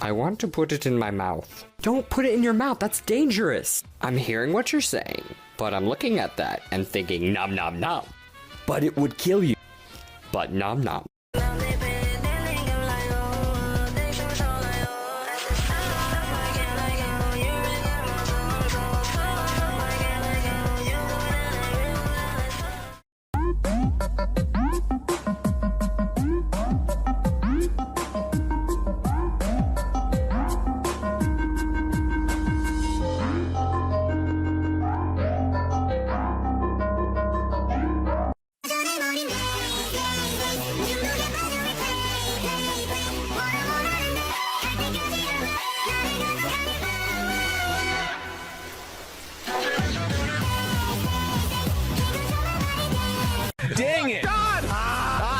I want to put it in my mouth. Don't put it in your mouth, that's dangerous. I'm hearing what you're saying, but I'm looking at that and thinking nom nom nom. But it would kill you. But nom nom. Dang it! God!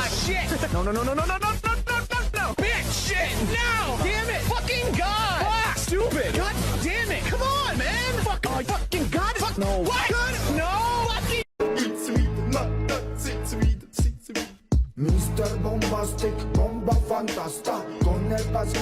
Shit! No, no, no, no, no, no, no, no, no, no, no! Bitch! Shit! No! Damn it! Fucking God! Fuck! Stupid! God damn it! Come on, man! Fuck! Oh, fucking God! Fuck! No! What? Good! No! Fucking! It's me, it's me, it's me. Mr. Bombastic, bomba fantasta, con el paso.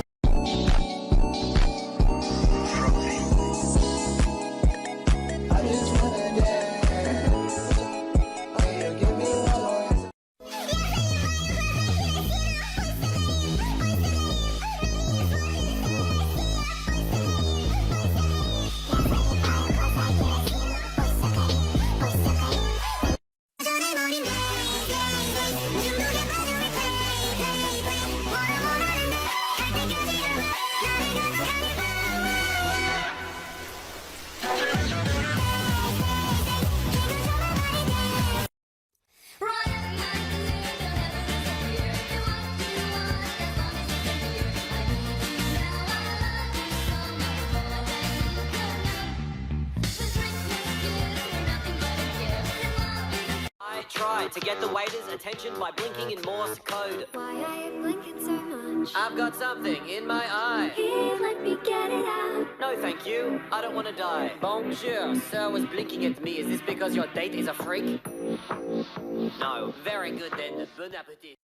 Try to get the waiter's attention by blinking in Morse code. Why are you blinking so much? I've got something in my eye. Here, let me get it out. No, thank you. I don't want to die. Bonjour. Sir was blinking at me. Is this because your date is a freak? No. Very good then. Bon appetit.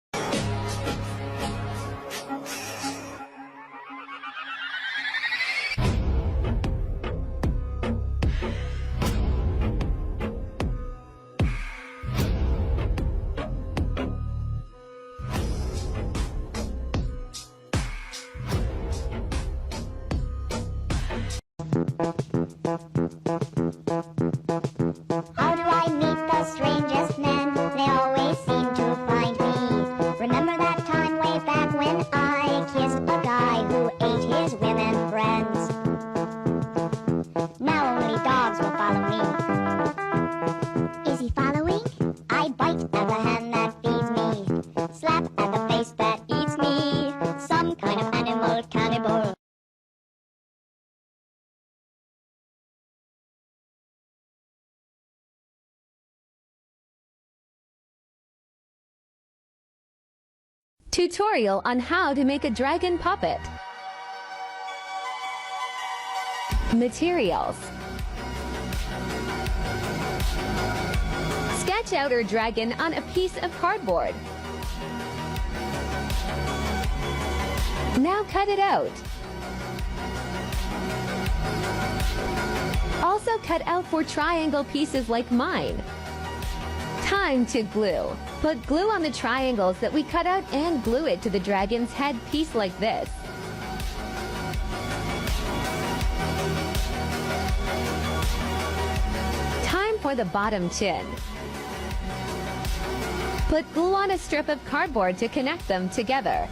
How do I meet the strangest men? They always seem to find me. Remember that time way back when I kissed a guy who ate his women friends? Now only dogs will follow me. Is he following? I bite at the hand that feeds me. Slap at the face that eats me. Some kind of animal cannibal. Tutorial on how to make a dragon puppet. Materials. Sketch out our dragon on a piece of cardboard. Now cut it out. Also cut out 4 triangle pieces like mine. Time to glue. Put glue on the triangles that we cut out and glue it to the dragon's head piece like this. Time for the bottom chin. Put glue on a strip of cardboard to connect them together.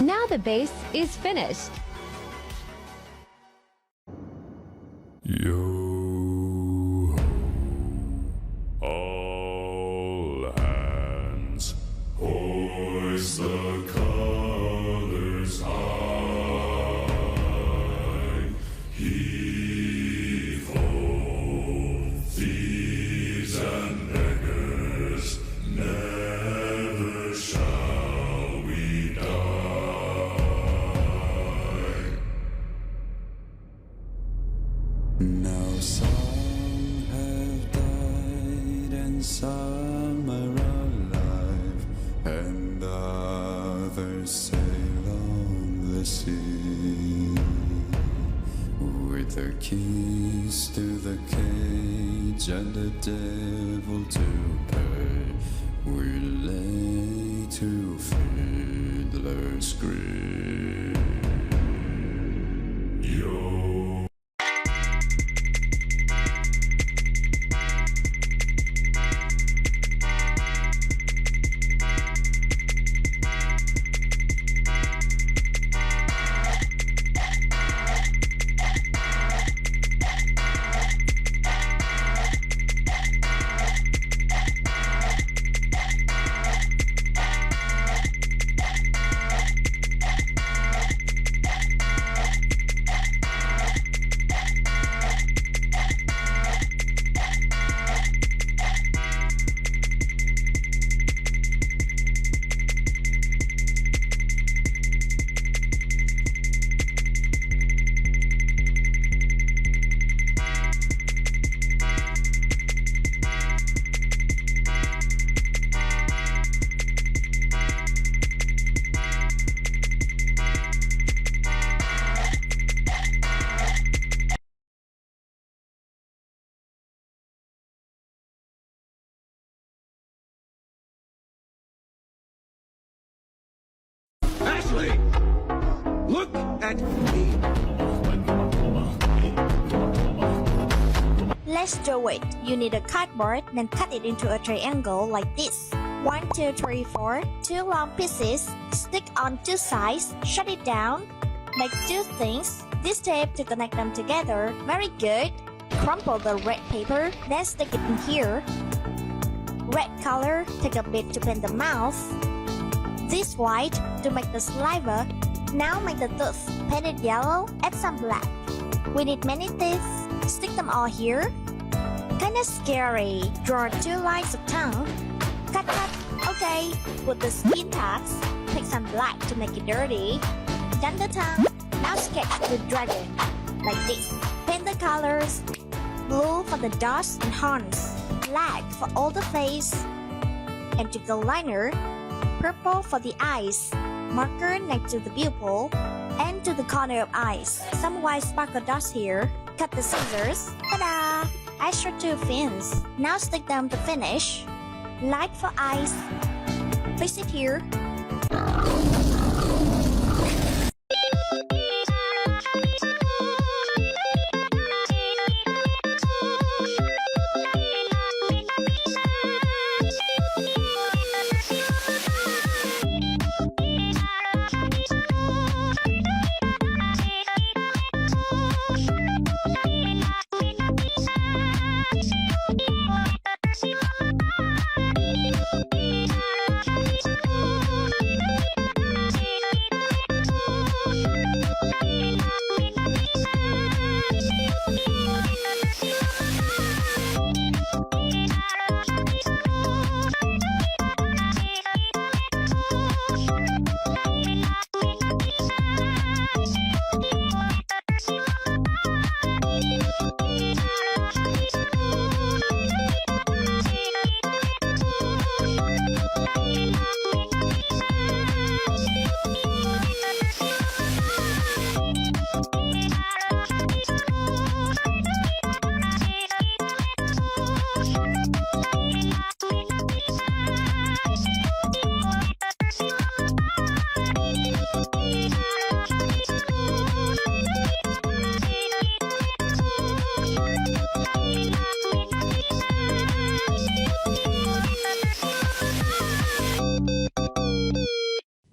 Now the base is finished. All hands, hoist the colors high. Heave ho, thieves and beggars, never shall we die. some are alive, and others sail on the sea. With the keys to the cage and the devil to pay, we lay to fiddler's grave. Yo. Ashley! Look at me! Let's do it. You need a cardboard, then cut it into a triangle like this. 1, 2, 3, 4. 2 long pieces. Stick on 2 sides. Shut it down. Make 2 things. This tape to connect them together. Very good. Crumple the red paper, then stick it in here. Red color, take a bit to paint the mouth. This white to make the saliva. Now make the tooth. Paint it yellow, add some black. We need many teeth. Stick them all here. Kinda scary. Draw 2 lines of tongue. Cut. Okay. Put the skin tags. Take some black to make it dirty. Done the tongue. Now sketch the dragon. Like this. Paint the colors. Blue for the dots and horns. Black for all the face. Indigo liner. Purple for the eyes. Marker next to the pupil. And to the corner of eyes. Some white sparkle dots here. Cut the scissors. Ta-da! Extra 2 fins. Now stick them to finish. Light for eyes. Fix it here.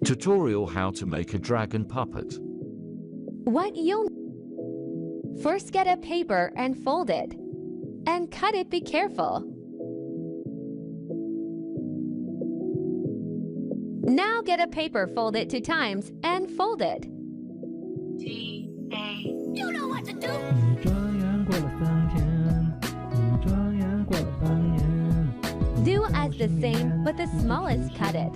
Tutorial how to make a dragon puppet. What you'll first get a paper and fold it. And cut it, be careful. Now get a paper, fold it 2 times, and fold it. You know what to do. Do as the same, but the smallest cut it.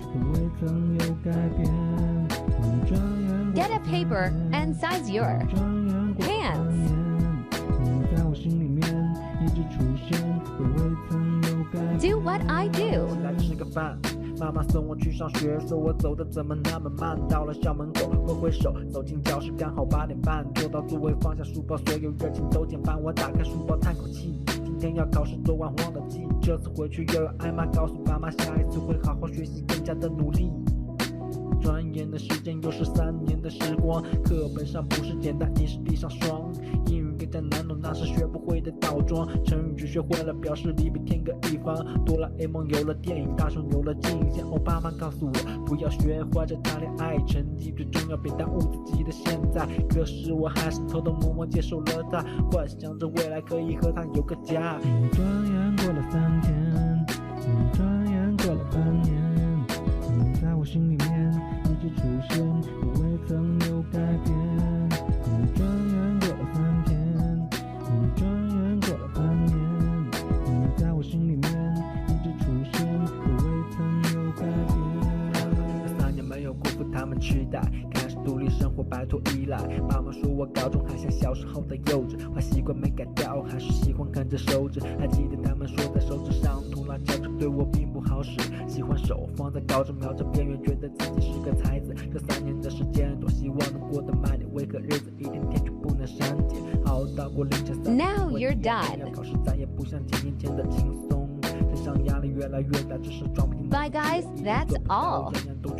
Get a paper and size your hands. do what I do. 起来吃个饭。妈妈送我去上学，说我走的怎么那么慢。到了校门口，挥挥手，走进教室，刚好8点半。坐到座位，放下书包，所有热情都减半。我打开书包，叹口气。今天要考试，昨晚忘了记。这次回去又要挨骂，告诉爸妈下一次会好好学习，更加的努力。转眼的时间又是3年的时光，课本上不是简单，你是地上霜。英语更加难懂，那是学不会的倒装。成语只学会了，表示离别天各一方。哆啦 A 梦有了电影，大雄有了镜像。我爸妈告诉我，不要学坏着谈恋爱，成绩最重要，别耽误自己的现在。可是我还是偷偷摸摸接受了它，幻想着未来可以和他有个家。转眼过了3天，转眼过了半年，你在我心里面一直出现，我未曾有改变。转眼过了3天，转眼过了半年，你在我心里面一直出现，我未曾有改变。这3年没有辜负他们期待，开始独立生活，摆脱依赖。妈妈说我高中还像小时候的幼稚，坏习惯没改掉，还是喜欢看着手指。还记得他们说在手指上涂辣椒，这对我并不好使。喜欢手放在高中瞄着边缘，觉得自己是个才子。这3年的时间，多希望能过得慢点，为何日子一天天就不能删减？熬到过凌晨3点。 Now you're done. 考试再也不像几年前的轻松，身上压力越来越大，只是装不进。 Bye guys, that's all. 样样都